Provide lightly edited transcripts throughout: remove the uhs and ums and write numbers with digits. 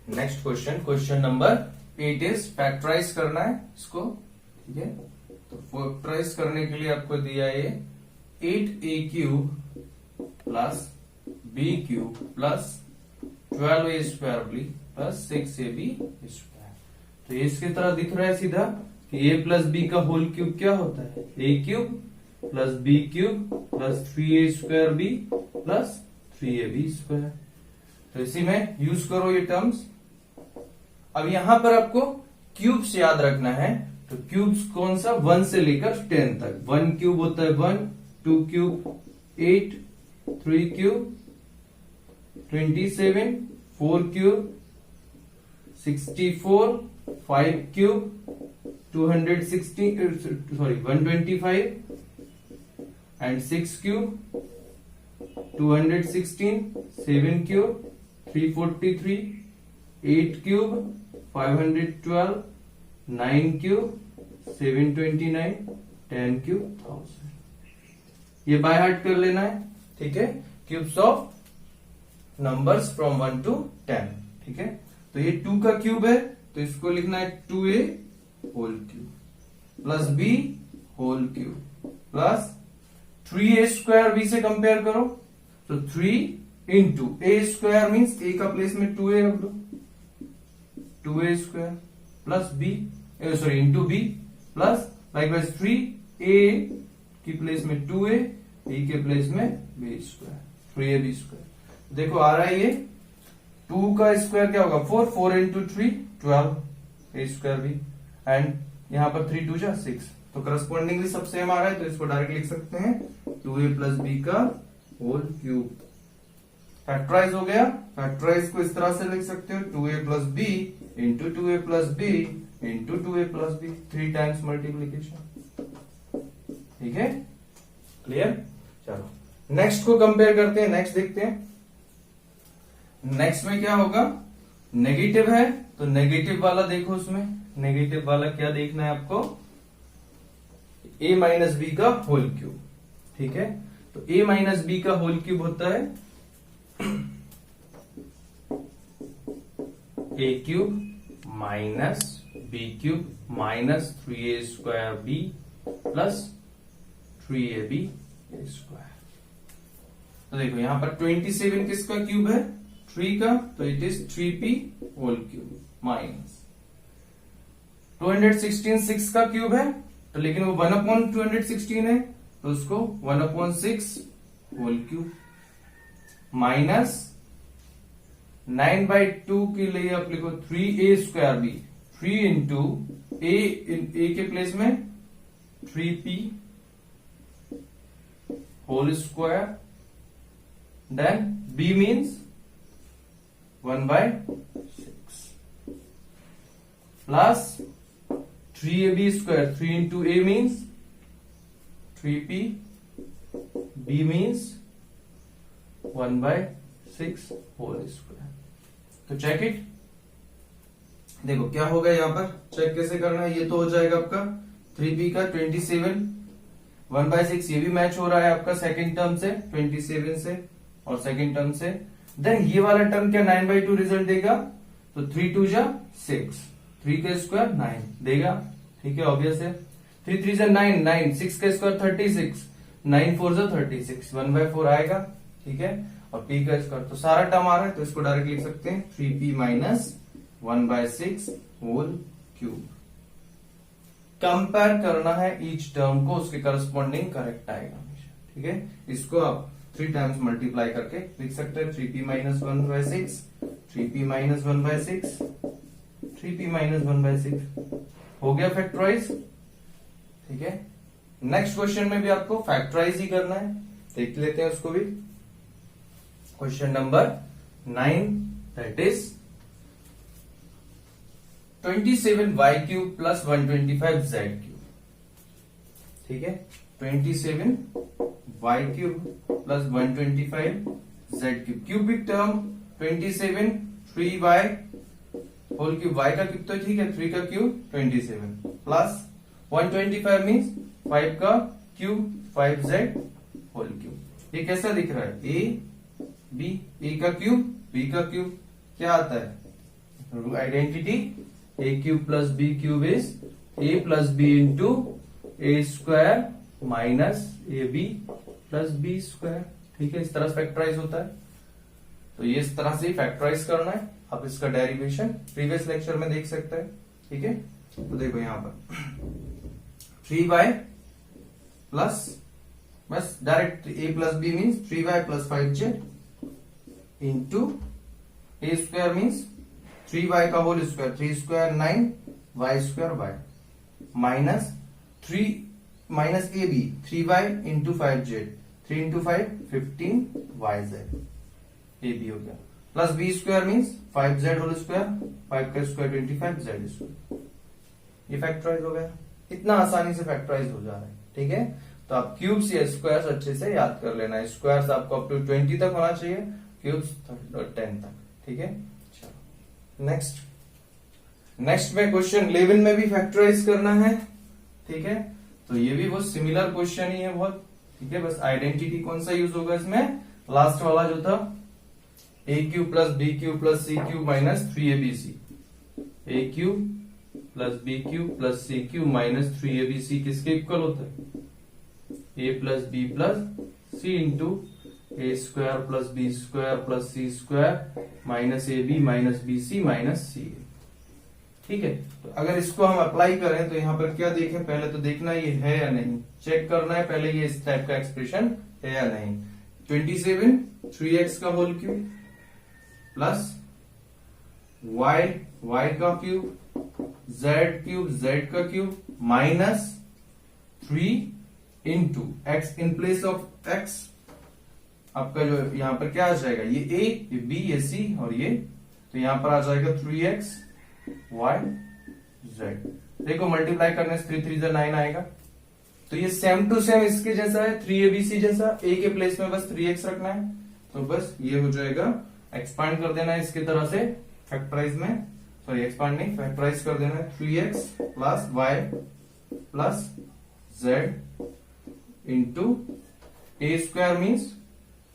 Next question number 8 is factorise करना है इसको, ठीक है। तो फैक्टराइज करने के लिए आपको दिया है 8a³ plus b³ plus 12a² plus 6ab²। तो ये इसकी तरह दिख रहा है सीधा कि a प्लस b का होल क्यूब क्या होता है, a³ plus b³ plus 3a²b plus 3ab²। तो इसी में यूज करो ये टर्म्स। अब यहां पर आपको क्यूब्स याद रखना है, तो क्यूब्स कौन सा, 1 से लेकर 10 तक। 1 क्यूब होता है 1, 2 cube 8, 3 cube 27, 4 cube 64, 5 cube 125 and 6 cube 216, 7 cube 343, 8 cube 512, 9 cube 729, 10 cube 1000। ये बाय हार्ट कर लेना है, ठीक है। Cubes of numbers from 1 to 10, ठीक है। तो ये 2 का क्यूब है, तो इसको लिखना है 2a whole cube plus b whole cube plus 3a² b से कंपेयर करो, तो 3 इंटू a² मीन्स a का प्लेस में 2a रख दो, 2a² plus b into b plus likewise 3a की प्लेस में 2a, a के प्लेस में b², 3ab²। देखो आ रहा है ये 2 का स्क्वायर क्या होगा 4, 4 इंटू 3 12 a² b एंड यहां पर 3 2 जा 6, तो करस्पॉन्डिंगली सब सेम आ रहा है, तो इसको डायरेक्ट लिख सकते हैं 2a प्लस b का होल क्यूब। फैक्टराइज हो गया, फैक्टराइज को इस तरह से लिख सकते हो 2a plus b into 2a plus b into 2a plus b, 3 times multiplication, ठीक है, क्लियर। चलो नेक्स्ट को कंपेयर करते हैं, नेक्स्ट देखते हैं। नेक्स्ट में क्या होगा, नेगेटिव है तो नेगेटिव वाला देखो, उसमें नेगेटिव वाला क्या देखना है आपको, a माइनस बी का होल क्यूब, ठीक है। तो a माइनस बी का होल क्यूब होता है a³ minus b³ minus 3a² b plus 3ab²। तो देखो यहां पर 27 किसका क्यूब है, 3 का, तो it is 3p whole cube minus 216 6 का क्यूब है, तो लेकिन वो 1/216 है, तो उसको 1/6 होल क्यूब माइनस 9/2 के लिए आप लिखो 3a² b, 3 इंटू a के प्लेस में 3p whole square, then b means 1/6 plus 3ab², 3 into a means 3p, b means 1/6 whole square. तो चेक इट, देखो क्या होगा यहां पर, चेक कैसे करना है। ये तो हो जाएगा आपका 3p का 27, 1/6 ये भी मैच हो रहा है आपका सेकंड टर्म से 27 से और सेकंड टर्म से। देन ये वाला टर्म क्या 9/2 रिजल्ट देगा, तो 3 2 जा 6, 3 का स्क्वायर 9 देगा, ठीक है, ऑब्वियस है। 3 3 जा 9, 9 6 का स्क्वायर 36, 9 4 जा 36, 1/4 आएगा, ठीक है। और p का स्क्वायर, तो सारा टर्म आ रहा है, तो इसको डायरेक्ट लिख सकते हैं 3p minus 1/6 whole cube. Compare करना है ईच टर्म को, उसके करस्पॉन्डिंग करेक्ट आएगा हमेशा, ठीक है। इसको आप 3 टाइम्स मल्टीप्लाई करके लिख सकते हैं 3p minus 1/6, 3p minus 1/6, 3p minus 1/6 हो गया फैक्टराइज, ठीक है। नेक्स्ट क्वेश्चन में भी आपको फैक्टराइज ही करना है, देख लेते हैं उसको भी। Question number 9 that is 27y³ plus 125z³, ठीक है। 27y³ plus 125z³, cubic term 27, 3y whole cube, y का क्यूब तो ठीक है, 3 का क्यूब 27 प्लस 125 मीन्स 5 का क्यूब 5z होल क्यूब। ये कैसा दिख रहा है, a b, a का क्यूब b का क्यूब क्या आता है identity A cube plus B cube is A plus B into A square minus A B plus B square. ठीक है, इस तरह से फैक्टराइज होता है। तो ये इस तरह से फैक्टराइज करना है। आप इसका डेरिवेशन प्रीवियस लेक्चर में देख सकते हैं। ठीक है, तो देखो यहां पर 3y प्लस, बस direct a plus B means 3y plus 5z into A square means 3y का whole square, 3 square 9, y square y minus 3 minus A B 3y into 5z, 3 into 5 15yz A B हो गया, plus B square means 5z whole square, 5 का square 25z square. ये factorise हो गया। इतना आसानी से फैक्टराइज हो जा रहा है। ठीक है, तो आप क्यूब्स या स्क्वायर्स अच्छे से याद कर लेना। स्क्वायर्स आपको अप टू 20 तक होना चाहिए, क्यूब्स 10 तक। ठीक है, चलो नेक्स्ट में क्वेश्चन 11 में भी फैक्टराइज करना है। ठीक है, तो ये भी बहुत सिमिलर क्वेश्चन ही है बहुत। ठीक है, बस आइडेंटिटी कौन सा यूज होगा इसमें, लास्ट वाला जो था a cube plus B cube plus c cube minus 3abc, a cube plus B cube plus c cube minus 3abc किसके इक्वल होता है, a plus B plus c into A square plus B square plus C square minus A b minus b c minus c. ठीक है, तो अगर इसको हम apply करें तो यहां पर क्या देखें, पहले तो देखना ये है या नहीं, चेक करना है पहले ये इस टाइप का एक्सप्रेशन है या नहीं। 27 3x का होल क्यूब प्लस y का क्यूब z का cube minus 3 into x in place of x आपका जो यहां पर क्या आ जाएगा, ये a ये b ये c और ये, तो यहां पर आ जाएगा 3x y z। देखो मल्टीप्लाई करने से 3 3 9 आएगा, तो ये सेम टू सेम इसके जैसा है, 3abc जैसा। a के प्लेस में बस 3x रखना है, तो बस ये हो जाएगा। एक्सपांड कर देना है इसकी तरह से फैक्टराइज में, सॉरी एक्सपांड नहीं, फैक्टराइज कर देना है। 3x plus y plus z into A square means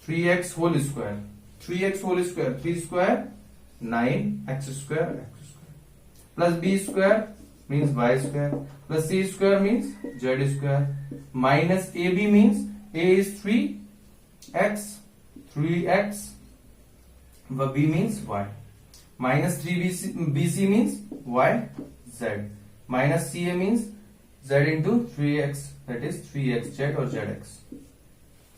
3x whole square, 3x whole square 3 square 9x square plus B square means Y square plus C square means Z square minus A B means A is 3x व B means Y minus 3bc means Y Z minus C A means Z into 3x that is 3x जेड और Z X.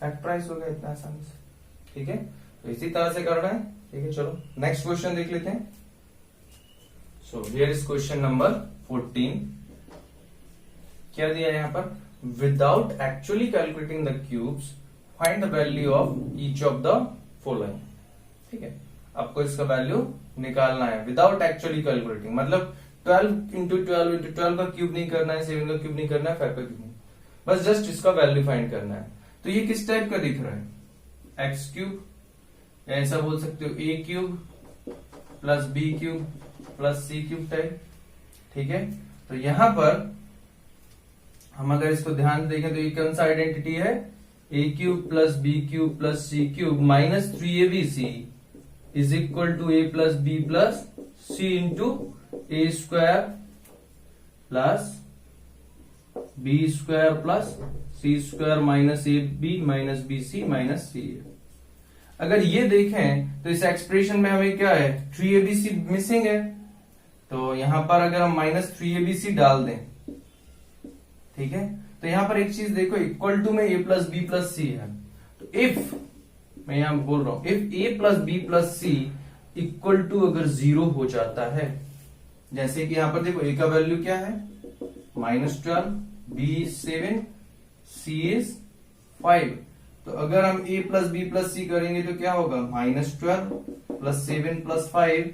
Factorise हो गया इतना आसानी से। ठीक है, तो इसी तरह से करना है। ठीक है, चलो नेक्स्ट क्वेश्चन देख लेते हैं। So here is question number 14। क्या दिया है यहां पर, without actually calculating the cubes find the value of each of the following. ठीक है, आपको इसका वैल्यू निकालना है विदाउट एक्चुअली कैलकुलेटिंग, मतलब 12 इंटू 12 का क्यूब नहीं करना है, 7 का क्यूब नहीं करना है, 5 का क्यूब नहीं, बस जस्ट इसका वैल्यू फाइंड करना है। तो ये किस टाइप का दिख रहा है, एक्स क्यूब, या ऐसा बोल सकते हो a cube plus B cube plus c cube type. ठीक है, तो यहां पर हम अगर इसको ध्यान से देखें तो ये कौन सा आइडेंटिटी है, a cube plus B cube plus c cube minus 3abc is equal to a plus B plus c into A square plus B square plus C square minus A b minus b c minus C a. अगर ये देखें तो इस expression में हमें क्या है, 3abc missing है, तो यहां पर अगर हम माइनस 3abc डाल दें, ठीक है, तो यहां पर एक चीज देखो, इक्वल टू में A plus B plus C है, तो इफ मैं यहां बोल रहा हूं if A plus B plus C equal to अगर 0 हो जाता है, जैसे कि यहां पर देखो ए का वैल्यू क्या है -12, बी 7, सी इज 5, तो अगर हम ए प्लस बी प्लस सी करेंगे तो क्या होगा, -12 प्लस 7 प्लस 5,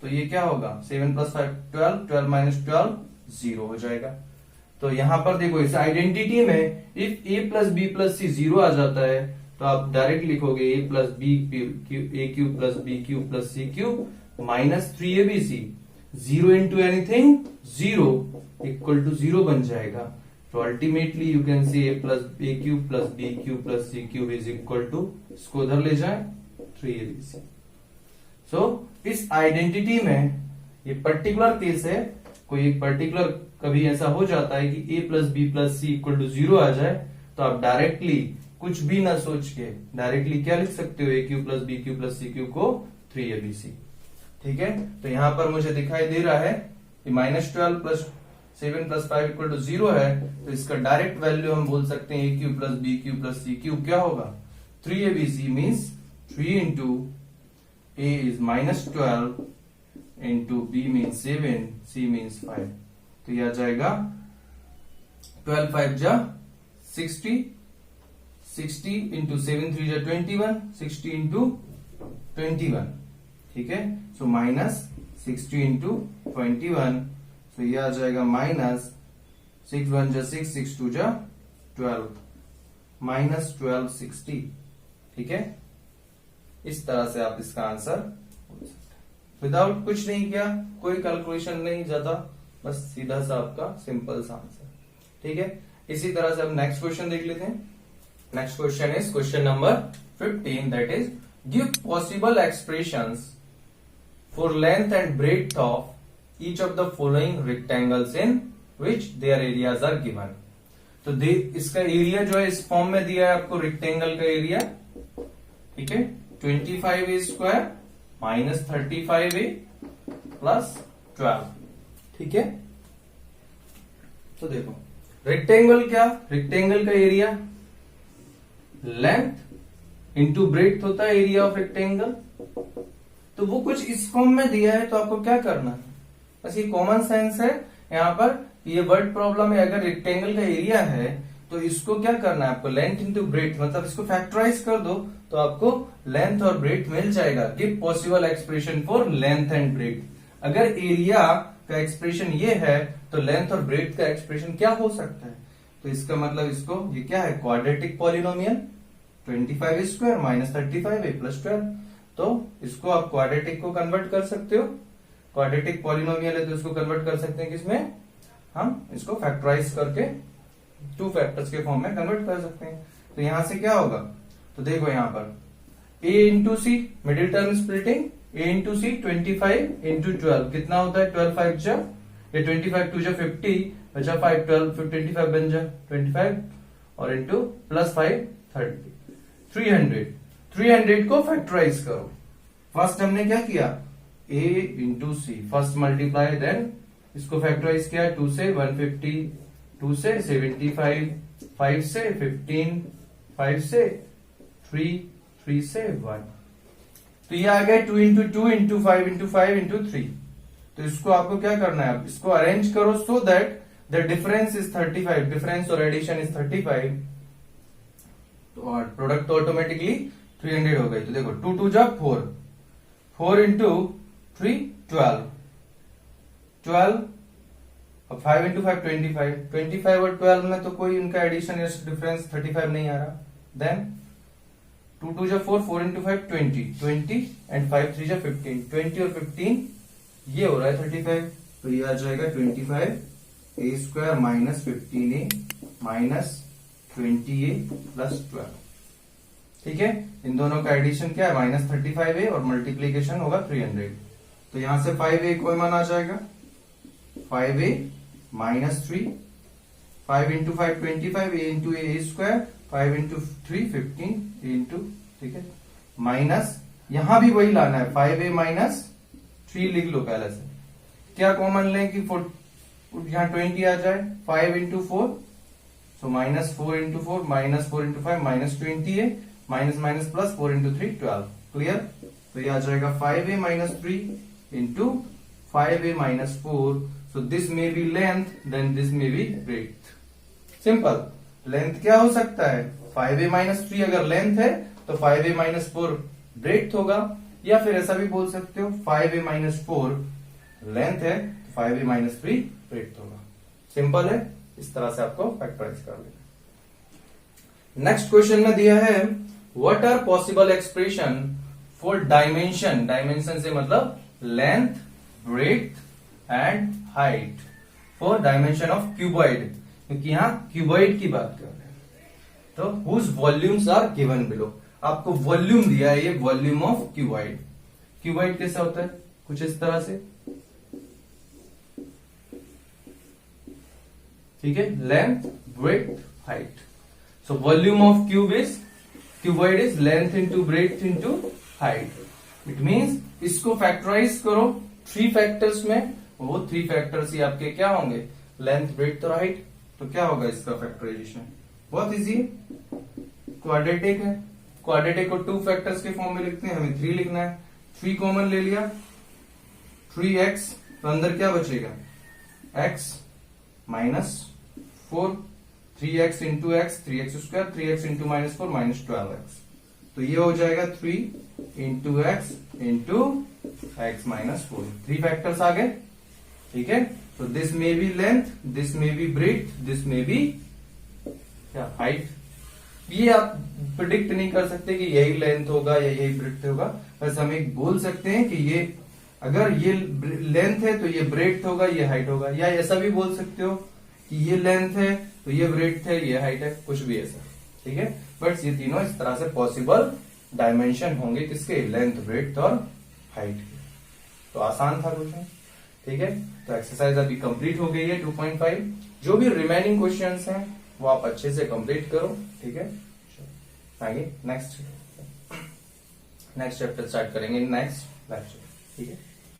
तो ये क्या होगा 7 प्लस 5 12, 12 माइनस 12 0 हो जाएगा। तो यहां पर देखो इस आइडेंटिटी में if A plus B plus c 0 आ जाता है तो आप डायरेक्ट लिखोगे a plus b a cube plus B cube plus c cube minus 3abc, 0 into anything 0 equal to 0 बन जाएगा। तो ultimately you can see a cube plus B cube plus c cube is equal to, इसको उधर ले जाए 3abc। सो इस identity में ये पर्टिकुलर केस है, कोई एक पर्टिकुलर कभी ऐसा हो जाता है कि a plus B plus C equal to 0 आ जाए, तो आप डायरेक्टली कुछ भी ना सोच के डायरेक्टली क्या लिख सकते हो, a cube plus b cube plus c cube को 3abc। ठीक है, तो यहां पर मुझे दिखाई दे रहा है कि -12 प्लस 7 प्लस 5 इक्वल टू 0 है, तो इसका डायरेक्ट वैल्यू हम बोल सकते हैं a cube plus b cube plus c cube क्या होगा, 3abc means 3 into a is -12 into b means 7, सी मीन्स 5। तो यह आ जाएगा 12 5 जा 60, 60 इंटू 7 3 जा 21, 60 इंटू 21। ठीक है, सो -60 इंटू 21, तो ये आ जाएगा -6 1 जा 6, 6 2 जा 12, -1260। ठीक है, इस तरह से आप इसका आंसर विदाउट कुछ नहीं किया, कोई कैलकुलेशन नहीं ज्यादा, बस सीधा सा आपका सिंपल सा आंसर। ठीक है, इसी तरह से हम नेक्स्ट क्वेश्चन देख लेते हैं। Next question is question number 15, that is give possible expressions for length and breadth of each of the following rectangles in which their areas are given. तो इसका एरिया जो है इस फॉर्म में दिया है आपको, रेक्टेंगल का एरिया। ठीक है, 25a स्क्वायर -35a प्लस 12। ठीक है, तो देखो रेक्टेंगल क्या, रेक्टेंगल का एरिया लेंथ इंटू ब्रेड्थ होता है एरिया ऑफ रेक्टेंगल। तो वो कुछ इस फॉर्म में दिया है, तो आपको क्या करना है, बस ये कॉमन सेंस है। यहां पर ये वर्ड प्रॉब्लम है, अगर रेक्टेंगल का एरिया है तो इसको क्या करना है आपको, लेंथ इंटू ब्रेड्थ, मतलब इसको फैक्टराइज कर दो तो आपको लेंथ और ब्रेड्थ मिल जाएगा। Give possible expression for length and breadth. अगर एरिया का एक्सप्रेशन ये है तो लेंथ और ब्रेड्थ का एक्सप्रेशन क्या हो सकता है, तो इसका मतलब इसको ये क्या है, quadratic polynomial 25a square -35a plus 12। तो इसको आप क्वाड्रेटिक को कन्वर्ट कर सकते हो, क्वाड्रेटिक पॉलिनोमियल है तो इसको कन्वर्ट कर सकते हैं किसमें, हम इसको फैक्टराइज करके 2 फैक्टर्स के फॉर्म में कन्वर्ट कर सकते हैं। तो यहां से क्या होगा, तो देखो यहां पर a into C, middle term splitting, a into C 25 into 12 कितना होता है, 12 5 जा, ये 25 2 जा 50 बचा 5, 12 25 बन जा 25 और इंटू प्लस 5 30, 300 को फैक्टराइज करो। फर्स्ट हमने क्या किया, a into C, first multiply, then इसको फैक्टराइज किया, 2 से 150, 2 से 75, 5 से 15, 5 से 3, 3 से 1। तो ये आ गया 2 इंटू 2 इंटू 5 इंटू 5 इंटू 3। तो इसको आपको क्या करना है, आप इसको अरेंज करो so that the difference is 35, difference और एडिशन इज 35, तो प्रोडक्ट तो ऑटोमेटिकली 300 हो गई। तो देखो 2 2 जा 4, 4 इंटू 3 12, 12 और 5 इंटू 5 25, 25 और 12 में तो कोई उनका एडिशन या डिफरेंस 35 नहीं आ रहा। देन 2 2 जा 4, 4 इंटू 5 20 एंड 5 3 जा 15, 20 और 15 ये हो रहा है 35। तो ये आ जाएगा 25a square -15a -20a plus 12। ठीक है, इन दोनों का एडिशन क्या है, -35a और मल्टीप्लीकेशन होगा 300। तो यहां से 5a कॉमन आ जाएगा, 5a -3, 5 into 5 25, a into a square, 5 into 3 15 a into, ठीक है, माइनस यहां भी वही लाना है, 5a -3 लिख लो पहले से। क्या कॉमन लें कि यहां 20 आ जाए, 5 इंटू 4, सो -4 into 4 -4 into 5 -20a minus plus 4 into 3 12। Clear, तो ये आ जाएगा 5a -3 into 5a -4, so this may be length, then this may be breadth। Simple, length क्या हो सकता है, 5a -3 अगर लेंथ है तो 5a -4 ब्रेड्थ होगा, या फिर ऐसा भी बोल सकते हो 5a -4 लेंथ है तो 5a -3 ब्रेड्थ होगा। सिंपल है, इस तरह से आपको फैक्टराइज कर लेना। नेक्स्ट क्वेश्चन में दिया है what are possible expression for dimension, dimension से मतलब length, breadth and height for dimension of cuboid, क्योंकि यहां क्यूबॉइड की बात कर रहे हैं। तो whose volumes are given below, आपको वॉल्यूम दिया है, ये वॉल्यूम ऑफ क्यूबॉइड। क्यूबॉइड कैसा होता है, कुछ इस तरह से, ठीक है, length breadth height. So volume of cuboid is length into breadth into height. It means इसको फैक्टराइज करो 3 फैक्टर्स में, वो 3 फैक्टर्स ही आपके क्या होंगे, लेंथ ब्रेथ और हाइट। तो क्या होगा इसका फैक्टराइजेशन, बहुत इजी, क्वाड्रेटिक है, क्वाड्रेटिक को 2 फैक्टर्स के फॉर्म में लिखते हैं, हमें 3 लिखना है। 3 कॉमन ले लिया, 3x, तो अंदर क्या बचेगा, x minus 4, 3x into x 3x square, 3x into minus 4 minus 12x, तो ये हो जाएगा 3 into x into x minus 4। 3 factors आ गए, ठीक है। तो दिस में बी लेंथ, दिस में बी ब्रेथ, दिस में बी क्या, हाइट। ये आप प्रिडिक्ट नहीं कर सकते कि यही लेंथ होगा या यही ब्रेथ होगा, बस हम एक बोल सकते हैं कि ये अगर ये लेंथ है तो ये ब्रेथ होगा, ये हाइट होगा, या ऐसा भी बोल सकते हो कि ये लेंथ है तो ये ब्रेथ है, ये हाइट है, कुछ भी ऐसा, ठीक है। बट ये तीनों इस तरह से पॉसिबल डायमेंशन होंगे, किसके, लेंथ ब्रेथ और हाइट के। तो आसान था क्वेश्चन, ठीक है। तो एक्सरसाइज अभी कंप्लीट हो गई है 2.5। जो भी रिमेनिंग क्वेश्चंस हैं वो आप अच्छे से कंप्लीट करो, ठीक है। आगे नेक्स्ट चैप्टर स्टार्ट करेंगे नेक्स्ट लेक्चर, ठीक है।